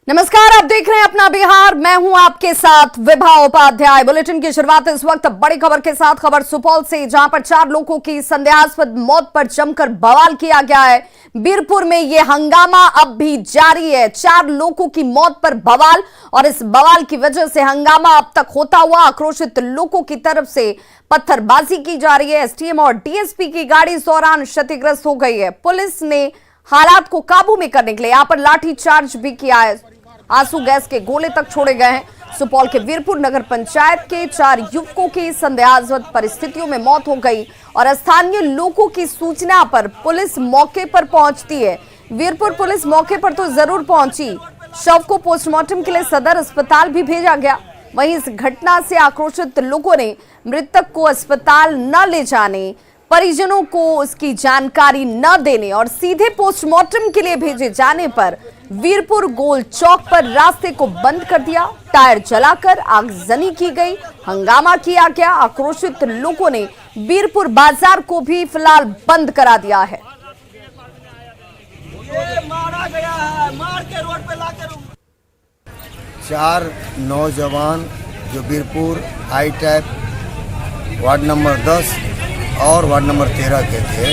नमस्कार, आप देख रहे हैं अपना बिहार। मैं हूं आपके साथ विभा उपाध्याय। बुलेटिन की शुरुआत इस वक्त बड़ी खबर के साथ, खबर सुपौल से, जहां पर 4 लोगों की संदेहास्पद मौत पर जमकर बवाल किया गया है। बीरपुर में यह हंगामा अब भी जारी है। 4 लोगों की मौत पर बवाल, और इस बवाल की वजह से हंगामा अब तक होता हुआ आक्रोशित लोगों की तरफ से पत्थरबाजी की जा रही है। एसटीएम और डीएसपी की गाड़ी इस दौरान क्षतिग्रस्त हो गई है। पुलिस ने हालात को काबू में करने के लिए यहां पर लाठीचार्ज भी किया है। आंसू गैस के गोले तक छोड़े गए हैं। सुपौल के वीरपुर नगर पंचायत के 4 युवकों की संदेहास्पद परिस्थितियों में मौत हो गई और स्थानीय लोगों की सूचना पर पुलिस मौके पर पहुंचती है। वीरपुर पुलिस मौके पर तो जरूर पहुंची। शव को पोस्टमार्टम के लिए सदर अस्पताल भी भेजा गया। वहीं इस घटना से आक्रोशित लोगों ने मृतक को अस्पताल न ले जाने, परिजनों को उसकी जानकारी न देने और सीधे पोस्टमार्टम के लिए भेजे जाने पर वीरपुर गोल चौक पर रास्ते को बंद कर दिया। टायर जलाकर आगजनी की गई, हंगामा किया गया। आक्रोशित लोगों ने वीरपुर बाजार को भी फिलहाल बंद करा दिया है। मारा गया है, मार के रोड पे लाकर 4 नौजवान जो वीरपुर आई टाइप वार्ड नंबर 10 और वार्ड नंबर 13 के थे,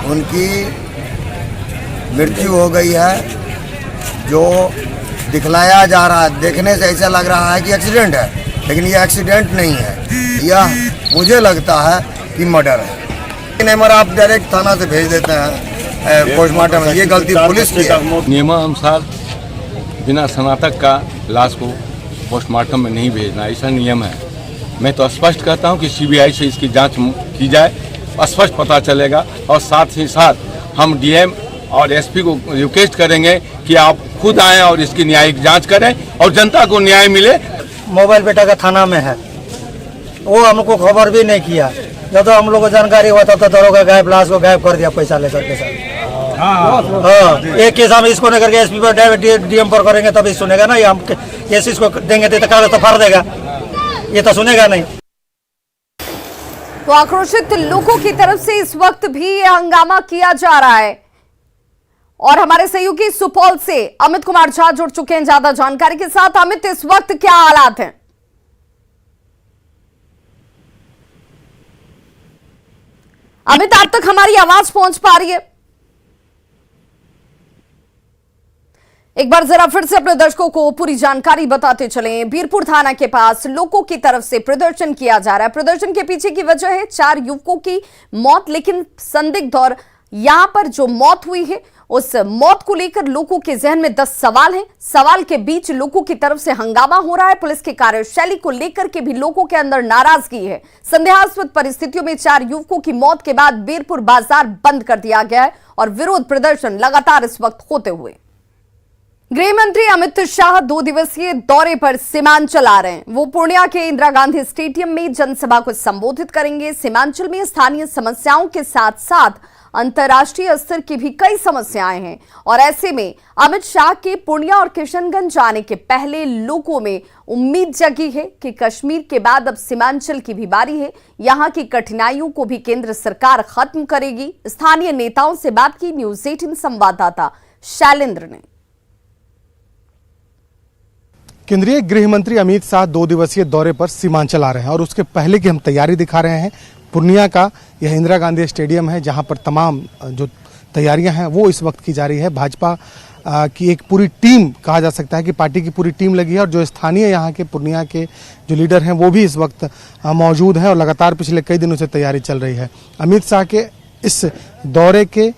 उनकी मृत्यु हो गई है। जो दिखलाया जा रहा है, देखने से ऐसा लग रहा है कि एक्सीडेंट है, लेकिन ये एक्सीडेंट नहीं है। यह मुझे लगता है कि मर्डर है। लेकिन आप डायरेक्ट थाना से भेज देते हैं पोस्टमार्टम में, ये गलती पुलिस की है। नियमानुसार बिना स्नातक का लाश को पोस्टमार्टम में नहीं भेजना, ऐसा नियम है। मैं तो स्पष्ट कहता हूं कि सीबीआई से इसकी जांच की जाए, स्पष्ट पता चलेगा। और साथ ही साथ हम डीएम और एसपी को रिक्वेस्ट करेंगे कि आप खुद आएं और इसकी न्यायिक जांच करें और जनता को न्याय मिले। मोबाइल बेटा का थाना में है, वो हमको खबर भी नहीं किया। जब तो हम लोग को जानकारी हुआ तब तो दरोगा गायब, लाश को गायब कर दिया पैसा लेकर के साथ। हाँ, एक केस हम इसको लेकर के एसपी पर डीएम पर करेंगे तभी सुनेगा ना। ये हम केस इसको देंगे तो कागज तो फाड़ देगा, ये तो सुनेगा नहीं। तो आक्रोशित लोगों की तरफ से इस वक्त भी यह हंगामा किया जा रहा है। और हमारे सहयोगी सुपौल से अमित कुमार झा जुड़ चुके हैं ज्यादा जानकारी के साथ। अमित, इस वक्त क्या हालात हैं? अमित, आप तक हमारी आवाज पहुंच पा रही है? एक बार जरा फिर से अपने दर्शकों को पूरी जानकारी बताते चलें। बीरपुर थाना के पास लोगों की तरफ से प्रदर्शन किया जा रहा है। प्रदर्शन के पीछे की वजह है 4 युवकों की मौत, लेकिन संदिग्ध और यहां पर जो मौत हुई है उस मौत को लेकर लोगों के जहन में 10 सवाल हैं। सवाल के बीच लोगों की तरफ से हंगामा हो रहा है। पुलिस की कार्यशैली को लेकर के भी लोगों के अंदर नाराजगी है। संदेहास्पद परिस्थितियों में 4 युवकों की मौत के बाद बीरपुर बाजार बंद कर दिया गया है और विरोध प्रदर्शन लगातार इस वक्त होते हुए गृह मंत्री अमित शाह 2 दिवसीय दौरे पर सीमांचल आ रहे हैं। वो पूर्णिया के इंदिरा गांधी स्टेडियम में जनसभा को संबोधित करेंगे। सीमांचल में स्थानीय समस्याओं के साथ साथ अंतर्राष्ट्रीय स्तर की भी कई समस्याएं हैं और ऐसे में अमित शाह के पूर्णिया और किशनगंज आने के पहले लोगों में उम्मीद जगी है कि कश्मीर के बाद अब सीमांचल की भी बारी है। यहां की कठिनाइयों को भी केंद्र सरकार खत्म करेगी। स्थानीय नेताओं से बात की न्यूज 18 संवाददाता शैलेंद्र ने। केंद्रीय गृह मंत्री अमित शाह 2 दिवसीय दौरे पर सीमांचल आ रहे हैं और उसके पहले की हम तैयारी दिखा रहे हैं। पूर्णिया का यह इंदिरा गांधी स्टेडियम है, जहां पर तमाम जो तैयारियां हैं वो इस वक्त की जा रही है। भाजपा की एक पूरी टीम, कहा जा सकता है कि पार्टी की पूरी टीम लगी है और जो स्थानीय यहाँ के पूर्णिया के जो लीडर हैं वो भी इस वक्त मौजूद हैं और लगातार पिछले कई दिनों से तैयारी चल रही है। अमित शाह के इस दौरे के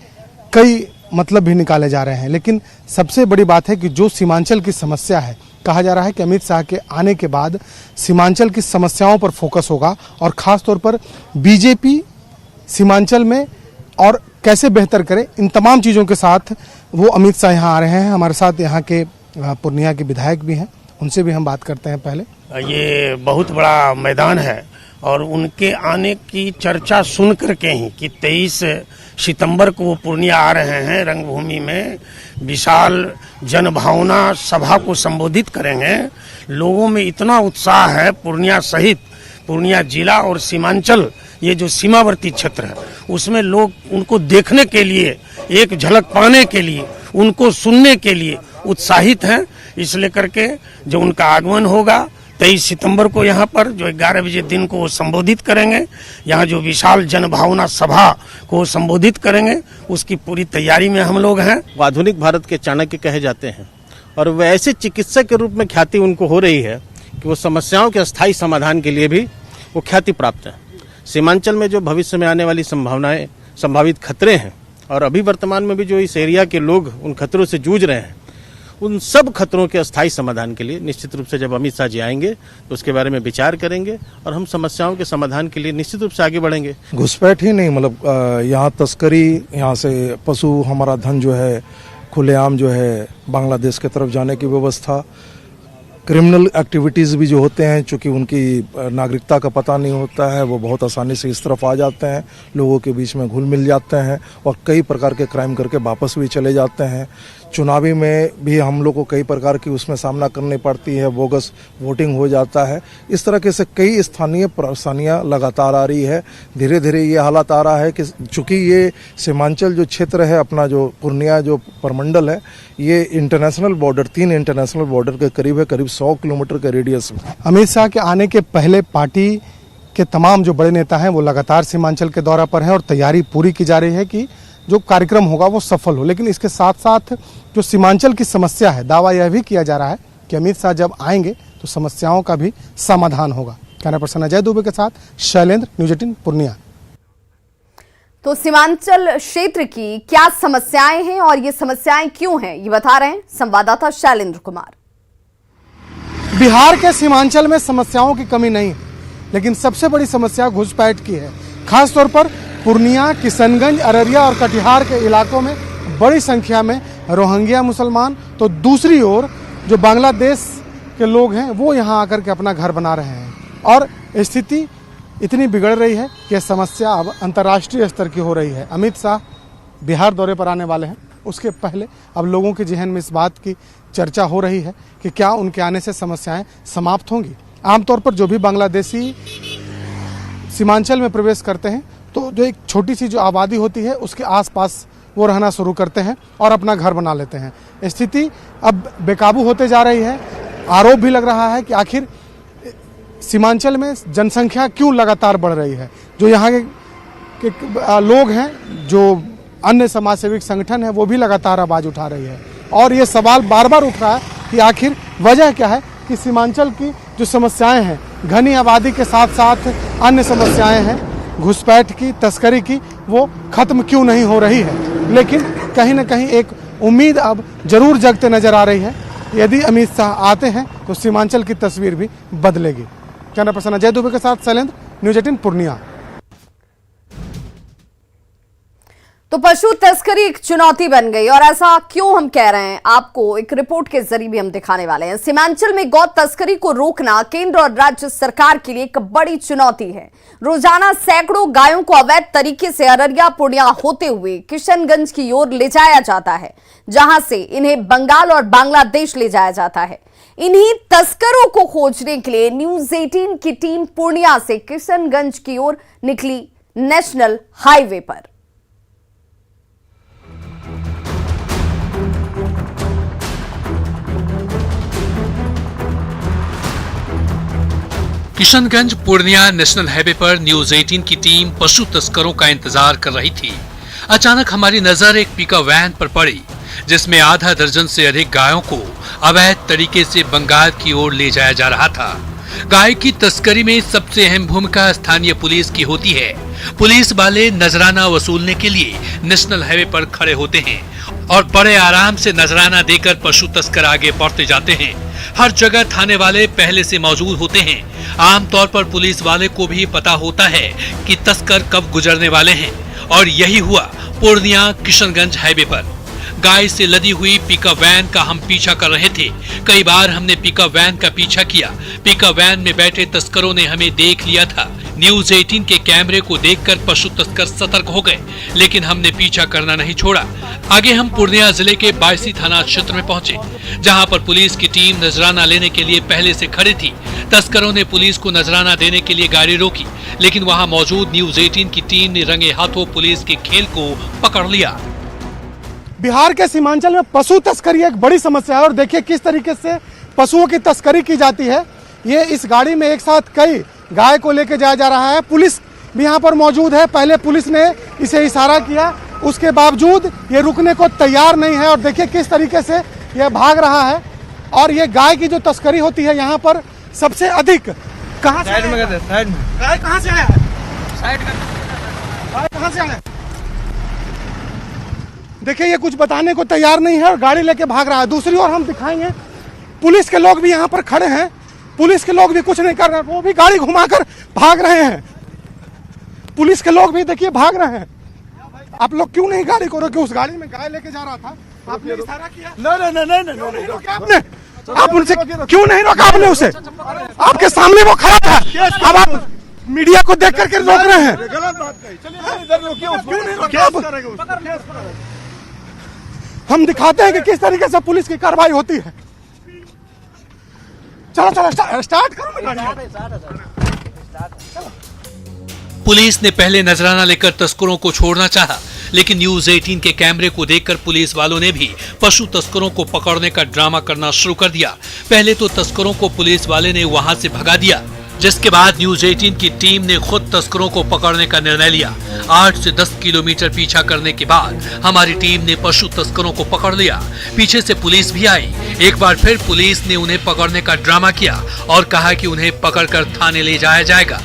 कई मतलब भी निकाले जा रहे हैं, लेकिन सबसे बड़ी बात है कि जो सीमांचल की समस्या है, कहा जा रहा है कि अमित शाह के आने के बाद सीमांचल की समस्याओं पर फोकस होगा और खास तौर पर बीजेपी सीमांचल में और कैसे बेहतर करे, इन तमाम चीज़ों के साथ वो अमित शाह यहाँ आ रहे हैं। हमारे साथ यहाँ के पूर्णिया के विधायक भी हैं, उनसे भी हम बात करते हैं। पहले ये बहुत बड़ा मैदान है और उनके आने की चर्चा सुन करके ही कि 23 सितंबर को वो पूर्णिया आ रहे हैं, रंगभूमि में विशाल जनभावना सभा को संबोधित करेंगे। लोगों में इतना उत्साह है, पूर्णिया सहित पूर्णिया जिला और सीमांचल ये जो सीमावर्ती क्षेत्र है उसमें लोग उनको देखने के लिए, एक झलक पाने के लिए उनको सुनने के लिए उत्साहित हैं। इसलिए करके जो उनका आगमन होगा 23 सितंबर को यहाँ पर जो 11 बजे दिन को वो संबोधित करेंगे, यहाँ जो विशाल जनभावना सभा को संबोधित करेंगे, उसकी पूरी तैयारी में हम लोग हैं। वो आधुनिक भारत के चाणक्य कहे जाते हैं और वह ऐसे चिकित्सक के रूप में ख्याति उनको हो रही है कि वो समस्याओं के अस्थायी समाधान के लिए भी वो ख्याति प्राप्त है। सीमांचल में जो भविष्य में आने वाली संभावनाएं, संभावित खतरे हैं और अभी वर्तमान में भी जो इस एरिया के लोग उन खतरों से जूझ रहे हैं, उन सब खतरों के अस्थायी समाधान के लिए निश्चित रूप से जब अमित शाह जी आएंगे तो उसके बारे में विचार करेंगे और हम समस्याओं के समाधान के लिए निश्चित रूप से आगे बढ़ेंगे। घुसपैठ ही नहीं, मतलब यहाँ तस्करी, यहाँ से पशु, हमारा धन जो है खुलेआम जो है बांग्लादेश की तरफ जाने की व्यवस्था, क्रिमिनल एक्टिविटीज़ भी जो होते हैं, चूँकि उनकी नागरिकता का पता नहीं होता है, वो बहुत आसानी से इस तरफ आ जाते हैं, लोगों के बीच में घुल मिल जाते हैं और कई प्रकार के क्राइम करके वापस भी चले जाते हैं। चुनावी में भी हम लोग को कई प्रकार की उसमें सामना करनी पड़ती है, बोगस वोटिंग हो जाता है। इस तरह के से कई स्थानीय परेशानियां लगातार आ रही है। धीरे धीरे ये हालत आ रहा है कि चूंकि ये सीमांचल जो क्षेत्र है, अपना जो पूर्णिया जो प्रमंडल है, ये इंटरनेशनल बॉर्डर, 3 इंटरनेशनल बॉर्डर के करीब है, करीब 100 किलोमीटर के रेडियस में। अमित शाह के आने के पहले पार्टी के तमाम जो बड़े नेता हैं वो लगातार सीमांचल के दौरा पर हैं और तैयारी पूरी की जा रही है कि जो कार्यक्रम होगा वो सफल हो। लेकिन इसके साथ साथ जो सीमांचल की समस्या है, दावा यह भी किया जा रहा है कि अमित शाह जब आएंगे तो समस्याओं का भी समाधान होगा। कैमरा पर्सन अजय दुबे के साथ शैलेंद्र, न्यूज़ 18 पूर्णिया। तो सीमांचल क्षेत्र की क्या समस्याएं हैं और ये समस्याएं क्यों हैं, ये बता रहे हैं संवाददाता शैलेंद्र कुमार। बिहार के सीमांचल में समस्याओं की कमी नहीं है, लेकिन सबसे बड़ी समस्या घुसपैठ की है। खासतौर पर पूर्णिया, किशनगंज, अररिया और कटिहार के इलाकों में बड़ी संख्या में रोहिंग्या मुसलमान, तो दूसरी ओर जो बांग्लादेश के लोग हैं वो यहाँ आकर के अपना घर बना रहे हैं और स्थिति इतनी बिगड़ रही है कि समस्या अब अंतर्राष्ट्रीय स्तर की हो रही है। अमित शाह बिहार दौरे पर आने वाले हैं, उसके पहले अब लोगों के जहन में इस बात की चर्चा हो रही है कि क्या उनके आने से समस्याएं समाप्त होंगी। आमतौर पर जो भी बांग्लादेशी सीमांचल में प्रवेश करते हैं तो जो एक छोटी सी जो आबादी होती है उसके आसपास वो रहना शुरू करते हैं और अपना घर बना लेते हैं। स्थिति अब बेकाबू होते जा रही है। आरोप भी लग रहा है कि आखिर सीमांचल में जनसंख्या क्यों लगातार बढ़ रही है। जो यहाँ के लोग हैं, जो अन्य समाज सेवी संगठन है, वो भी लगातार आवाज़ उठा रही है और ये सवाल बार बार उठ रहा है कि आखिर वजह क्या है कि सीमांचल की जो समस्याएं हैं, घनी आबादी के साथ साथ अन्य समस्याएं हैं, घुसपैठ की, तस्करी की, वो खत्म क्यों नहीं हो रही है। लेकिन कहीं ना कहीं एक उम्मीद अब जरूर जगते नजर आ रही है। यदि अमित शाह आते हैं तो सीमांचल की तस्वीर भी बदलेगी। कैमरा पर्सन अजय दुबे के साथ शैलेंद्र, न्यूज़ 18 पूर्णिया। तो पशु तस्करी एक चुनौती बन गई और ऐसा क्यों हम कह रहे हैं आपको एक रिपोर्ट के जरिए भी हम दिखाने वाले हैं। सीमांचल में गौ तस्करी को रोकना केंद्र और राज्य सरकार के लिए एक बड़ी चुनौती है। रोजाना सैकड़ों गायों को अवैध तरीके से अररिया, पूर्णिया होते हुए किशनगंज की ओर ले जाया जाता है, जहां से इन्हें बंगाल और बांग्लादेश ले जाया जाता है। इन्हीं तस्करों को खोजने के लिए न्यूज़ 18 की टीम पूर्णिया से किशनगंज की ओर निकली नेशनल हाईवे पर। किशनगंज पूर्णिया नेशनल हाईवे पर न्यूज़ 18 की टीम पशु तस्करों का इंतजार कर रही थी। अचानक हमारी नजर एक पिकअप वैन पर पड़ी, जिसमें आधा दर्जन से अधिक गायों को अवैध तरीके से बंगाल की ओर ले जाया जा रहा था। गाय की तस्करी में सबसे अहम भूमिका स्थानीय पुलिस की होती है। पुलिस वाले नजराना वसूलने के लिए नेशनल हाईवे पर खड़े होते हैं और बड़े आराम से नजराना देकर पशु तस्कर आगे बढ़ते जाते हैं। हर जगह थाने वाले पहले से मौजूद होते हैं। आमतौर पर पुलिस वाले को भी पता होता है कि तस्कर कब गुजरने वाले हैं और यही हुआ पूर्णिया किशनगंज हाईवे पर। गाय से लदी हुई पिकअप वैन का हम पीछा कर रहे थे। कई बार हमने पिकअप वैन का पीछा किया। पिकअप वैन में बैठे तस्करों ने हमें देख लिया था। न्यूज़ 18 के कैमरे को देखकर पशु तस्कर सतर्क हो गए, लेकिन हमने पीछा करना नहीं छोड़ा। आगे हम पूर्णिया जिले के बायसी थाना क्षेत्र में पहुंचे, जहां पर पुलिस की टीम नजराना लेने के लिए पहले से खड़ी थी। तस्करों ने पुलिस को नजराना देने के लिए गाड़ी रोकी, लेकिन वहां मौजूद न्यूज़ 18 की टीम ने रंगे हाथों पुलिस के खेल को पकड़ लिया। बिहार के सीमांचल में पशु तस्करी एक बड़ी समस्या है और देखिए किस तरीके से पशुओं की तस्करी की जाती है। ये इस गाड़ी में एक साथ कई गाय को लेकर जाया जा रहा है। पुलिस भी यहाँ पर मौजूद है। पहले पुलिस ने इसे इशारा किया, उसके बावजूद ये रुकने को तैयार नहीं है और देखिए किस तरीके से यह भाग रहा है। और ये गाय की जो तस्करी होती है यहाँ पर सबसे अधिक कहाँ से गाय कहाँ से आया है? गाय कहाँ से आया है? देखिए ये कुछ बताने को तैयार नहीं है और गाड़ी लेके भाग रहा है। दूसरी ओर हम दिखाएंगे पुलिस के लोग भी यहाँ पर खड़े हैं। पुलिस के लोग भी कुछ नहीं कर रहे हैं, वो भी गाड़ी घुमाकर भाग रहे हैं। पुलिस के लोग भी देखिए भाग रहे हैं। आप लोग क्यों नहीं गाड़ी को रोके? उस गाड़ी में गाय लेके जा रहा था, आपने इशारा किया। नहीं रोका आपने। आप उनसे क्यों नहीं रोका आपने उसे? आपके सामने वो खड़ा था, अब आप मीडिया को देख करके रोक रहे हैं। हम दिखाते हैं कि किस तरीके से पुलिस की कार्रवाई होती है। चलो स्टार्ट करो। पुलिस ने पहले नजराना लेकर तस्करों को छोड़ना चाहा, लेकिन न्यूज 18 के कैमरे को देखकर पुलिस वालों ने भी पशु तस्करों को पकड़ने का ड्रामा करना शुरू कर दिया। पहले तो तस्करों को पुलिस वाले ने वहां से भगा दिया, जिसके बाद न्यूज 18 की टीम ने खुद तस्करों को पकड़ने का निर्णय लिया। 8 से 10 किलोमीटर पीछा करने के बाद हमारी टीम ने पशु तस्करों को पकड़ लिया। पीछे से पुलिस भी आई। एक बार फिर पुलिस ने उन्हें पकड़ने का ड्रामा किया और कहा कि उन्हें पकड़कर थाने ले जाया जाएगा।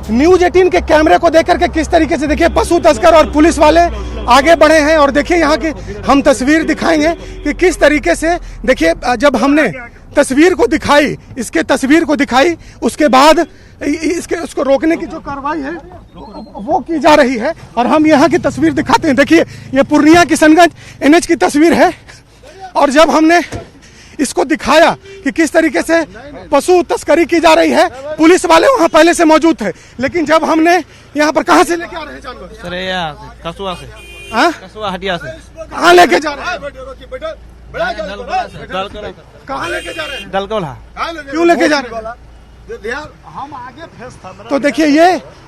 न्यूज 18 के कैमरे को देख करके किस तरीके से देखिए पशु तस्कर और पुलिस वाले आगे बढ़े हैं और देखिए यहाँ की हम तस्वीर दिखाएंगे कि किस तरीके से देखिए जब हमने तस्वीर को दिखाई, इसके तस्वीर को दिखाई, उसके बाद इसके उसको रोकने की जो कार्रवाई है वो की जा रही है और हम यहाँ की तस्वीर दिखाते हैं। देखिए ये पूर्णिया किशनगंज NH की तस्वीर है और जब हमने इसको दिखाया कि किस तरीके से पशु तस्करी की जा रही है, पुलिस वाले वहाँ पहले से मौजूद थे, लेकिन जब हमने यहाँ पर कहाँ से लेके आ रहे हैं जानवर? सर कसुआ से, कसुआ हटिया से। कहाँ लेके जा रहे हैं? कहाँ लेके जा रहे हैं? दलकोला। क्यों लेके जा रहे हैं? तो देखिए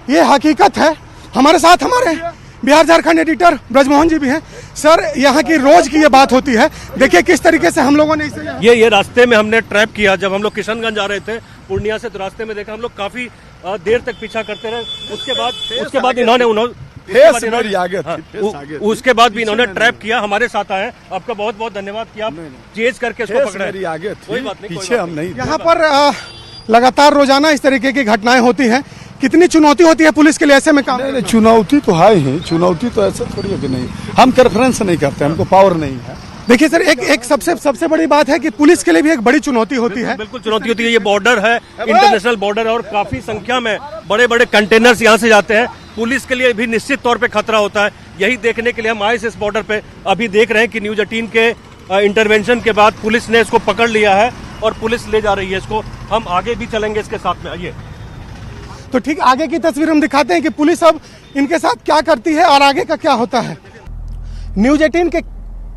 ये हकीकत है। हमारे साथ हमारे बिहार झारखंड एडिटर ब्रजमोहन जी भी हैं। सर यहाँ की रोज की ये बात होती है, देखिए किस तरीके से हम लोगों ने इसे ये रास्ते में हमने ट्रैप किया। जब हम लोग किशनगंज आ रहे थे पूर्णिया से, तो रास्ते में देखा हम लोग काफी देर तक पीछा करते रहे। उसके बाद इन्होंने उसके बाद भी इन्होंने ट्रैप किया, हमारे साथ आए। आपका बहुत बहुत धन्यवाद कि आप चेज करके इसको पकड़े। कोई बात नहीं, पीछे हम नहीं। यहाँ पर लगातार रोजाना इस तरीके की घटनाएं होती हैं। कितनी चुनौती होती है पुलिस के लिए ऐसे में काम? नहीं, चुनौती तो है ही। चुनौती तो ऐसा थोड़ी है कि नहीं, हम प्रेफरेंस नहीं करते, हमको पावर नहीं है। देखिए सर, एक सबसे बड़ी बात है कि पुलिस के लिए भी एक बड़ी चुनौती होती है। बिल्कुल चुनौती होती है। ये बॉर्डर है, इंटरनेशनल बॉर्डर है और काफी संख्या में बड़े बड़े कंटेनर्स यहाँ से जाते हैं। पुलिस के लिए भी निश्चित तौर पे खतरा होता है। यही देखने के लिए हम आए इस बॉर्डर पे। अभी देख रहे हैं कि न्यूज 18 के इंटरवेंशन के बाद पुलिस ने इसको पकड़ लिया है और पुलिस ले जा रही है इसको। हम आगे भी चलेंगे इसके साथ में। आइए तो ठीक आगे की तस्वीर हम दिखाते हैं कि पुलिस अब इनके साथ क्या करती है और आगे का क्या होता है। न्यूज 18 के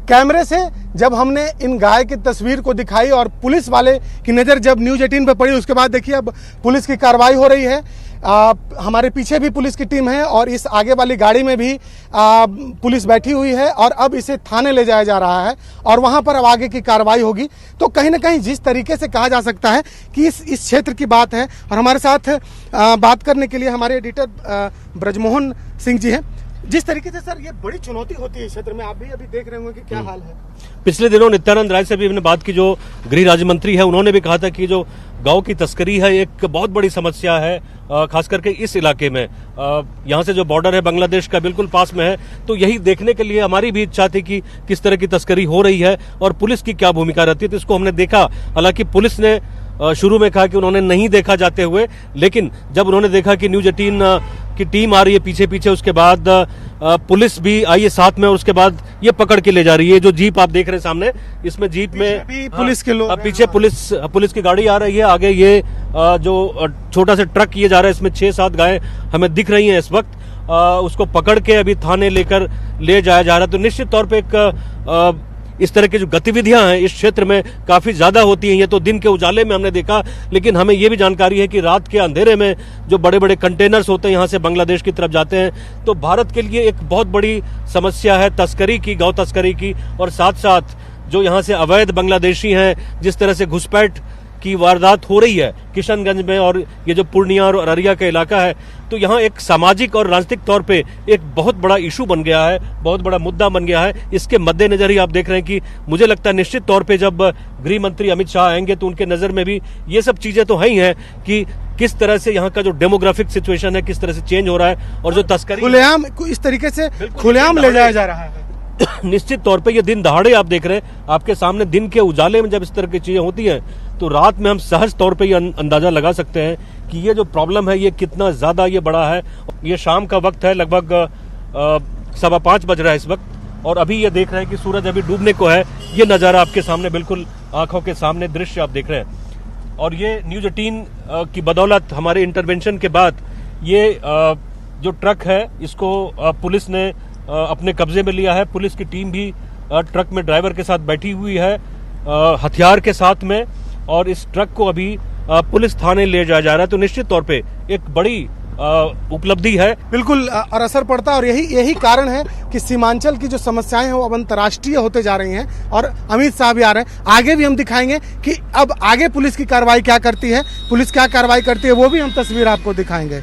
कैमरे से जब हमने इन गाय की तस्वीर को दिखाई और पुलिस वाले की नज़र जब न्यूज 18 पे पड़ी, उसके बाद देखिए अब पुलिस की कार्रवाई हो रही है। हमारे पीछे भी पुलिस की टीम है और इस आगे वाली गाड़ी में भी पुलिस बैठी हुई है और अब इसे थाने ले जाया जा रहा है और वहां पर अब आगे की कार्रवाई होगी। तो कहीं ना कहीं जिस तरीके से कहा जा सकता है कि इस क्षेत्र की बात है और हमारे साथ बात करने के लिए हमारे एडिटर ब्रजमोहन सिंह जी हैं। जिस तरीके से सर ये बड़ी चुनौती होती है इस क्षेत्र में, आप भी अभी देख रहे होंगे कि क्या हाल है। पिछले दिनों नित्यानंद राय से भी हमने बात की, जो गृह राज्य मंत्री है, उन्होंने भी कहा था कि जो गांव की तस्करी है एक बहुत बड़ी समस्या है, खास करके इस इलाके में। यहाँ से जो बॉर्डर है बांग्लादेश का बिल्कुल पास में है, तो यही देखने के लिए हमारी भी इच्छा थी कि किस तरह की तस्करी हो रही है और पुलिस की क्या भूमिका रहती है। तो इसको हमने देखा। हालांकि पुलिस ने शुरू में कहा कि उन्होंने नहीं देखा जाते हुए, लेकिन जब उन्होंने देखा कि न्यूज 18 की टीम आ रही है पीछे पीछे, उसके बाद पुलिस भी आई है साथ में और उसके बाद ये पकड़ के ले जा रही है। जो जीप आप देख रहे हैं सामने, इसमें जीप में पुलिस के लोग, पीछे पुलिस की गाड़ी आ रही है। आगे ये जो छोटा सा ट्रक किए जा रहा है, इसमें 6-7 गाय हमें दिख रही हैं इस वक्त। उसको पकड़ के अभी थाने लेकर ले जाया जा रहा है। तो निश्चित तौर पे एक इस तरह की जो गतिविधियां हैं इस क्षेत्र में काफी ज्यादा होती हैं। ये तो दिन के उजाले में हमने देखा, लेकिन हमें ये भी जानकारी है कि रात के अंधेरे में जो बड़े बड़े कंटेनर्स होते हैं यहाँ से बांग्लादेश की तरफ जाते हैं। तो भारत के लिए एक बहुत बड़ी समस्या है तस्करी की, गौ तस्करी की, और साथ साथ जो यहाँ से अवैध बांग्लादेशी हैं, जिस तरह से घुसपैठ की वारदात हो रही है किशनगंज में और ये जो पूर्णिया और अररिया का इलाका है, तो यहाँ एक सामाजिक और राजनीतिक तौर पे एक बहुत बड़ा इशू बन गया है, बहुत बड़ा मुद्दा बन गया है। इसके मद्देनजर ही आप देख रहे हैं कि मुझे लगता है निश्चित तौर पे जब गृह मंत्री अमित शाह आएंगे तो उनके नजर में भी ये सब चीजें तो है ही हैं कि किस तरह से यहाँ का जो डेमोग्राफिक सिचुएशन है किस तरह से चेंज हो रहा है, और जो तस्करी खुलेआम इस तरीके से खुलेआम ले जाया जा रहा है। निश्चित तौर पे ये दिन दहाड़े आप देख रहे हैं, आपके सामने दिन के उजाले में जब इस तरह की चीजें होती हैं तो रात में हम सहज तौर पे ये अंदाजा लगा सकते हैं कि ये जो प्रॉब्लम है ये कितना ज्यादा ये बड़ा है। ये शाम का वक्त है, लगभग 5:15 बज रहा है इस वक्त, और अभी ये देख रहे हैं कि सूरज अभी डूबने को है। ये नजारा आपके सामने बिल्कुल आंखों के सामने दृश्य आप देख रहे हैं, और ये न्यूज 18 की बदौलत हमारे इंटरवेंशन के बाद ये जो ट्रक है इसको पुलिस ने अपने कब्जे में लिया है। पुलिस की टीम भी ट्रक में ड्राइवर के साथ बैठी हुई है हथियार के साथ में, और इस ट्रक को अभी पुलिस थाने ले जाया जा रहा है। तो निश्चित तौर पे एक बड़ी उपलब्धि है बिल्कुल, और असर पड़ता है, और यही कारण है कि सीमांचल की जो समस्याएं हैं वो अब अंतर्राष्ट्रीय होते जा रही हैं। और अमित शाह भी आ रहे हैं, आगे भी हम दिखाएंगे कि अब आगे पुलिस की कार्रवाई क्या करती है, पुलिस क्या कार्रवाई करती है, वो भी हम तस्वीर आपको दिखाएंगे।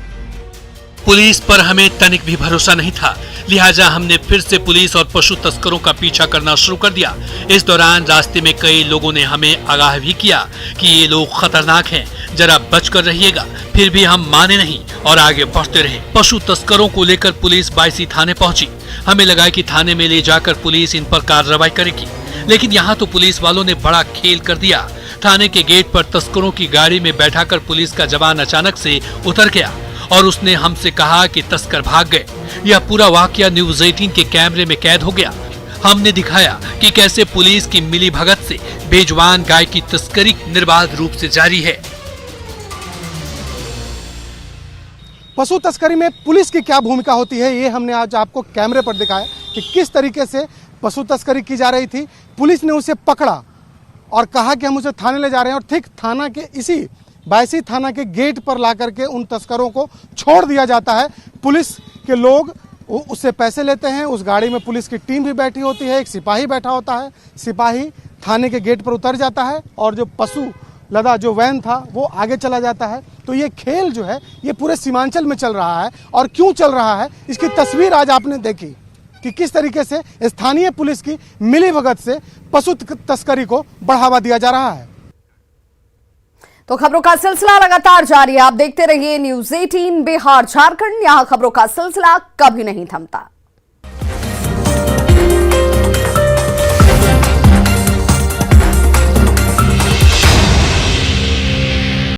पुलिस पर हमें तनिक भी भरोसा नहीं था, लिहाजा हमने फिर से पुलिस और पशु तस्करों का पीछा करना शुरू कर दिया। इस दौरान रास्ते में कई लोगों ने हमें आगाह भी किया कि ये लोग खतरनाक हैं, जरा बचकर रहिएगा। फिर भी हम माने नहीं और आगे बढ़ते रहे। पशु तस्करों को लेकर पुलिस बायसी थाने पहुंची। हमें लगा कि थाने में ले जाकर पुलिस इन पर कार्रवाई करेगी, लेकिन यहाँ तो पुलिस वालों ने बड़ा खेल कर दिया। थाने के गेट पर तस्करों की गाड़ी में बैठाकर पुलिस का जवान अचानक से उतर गया और उसने हमसे कहा कि तस्कर भाग गए। यह पूरा वाकया न्यूज 18 के कैमरे में कैद हो गया। हमने दिखाया कि कैसे पुलिस की मिली भगत से बेजुबान गाय की तस्करी निर्बाध रूप से जारी है। पशु तस्करी में पुलिस की क्या भूमिका होती है, ये हमने आज आपको कैमरे पर दिखाया कि किस तरीके से पशु तस्करी की जा रही थी। पुलिस ने उसे पकड़ा और कहा कि हम उसे थाने ले जा रहे हैं, और ठीक थाना के इसी बायसी थाना के गेट पर ला करके उन तस्करों को छोड़ दिया जाता है। पुलिस के लोग उससे पैसे लेते हैं, उस गाड़ी में पुलिस की टीम भी बैठी होती है, एक सिपाही बैठा होता है। सिपाही थाने के गेट पर उतर जाता है और जो पशु लदा जो वैन था वो आगे चला जाता है। तो ये खेल जो है ये पूरे सीमांचल में चल रहा है, और क्यों चल रहा है इसकी तस्वीर आज आपने देखी कि किस तरीके से स्थानीय पुलिस की मिलीभगत से पशु तस्करी को बढ़ावा दिया जा रहा है। तो खबरों का सिलसिला लगातार जारी है। आप देखते रहिए न्यूज 18 बिहार झारखंड, यहाँ खबरों का सिलसिला कभी नहीं थमता।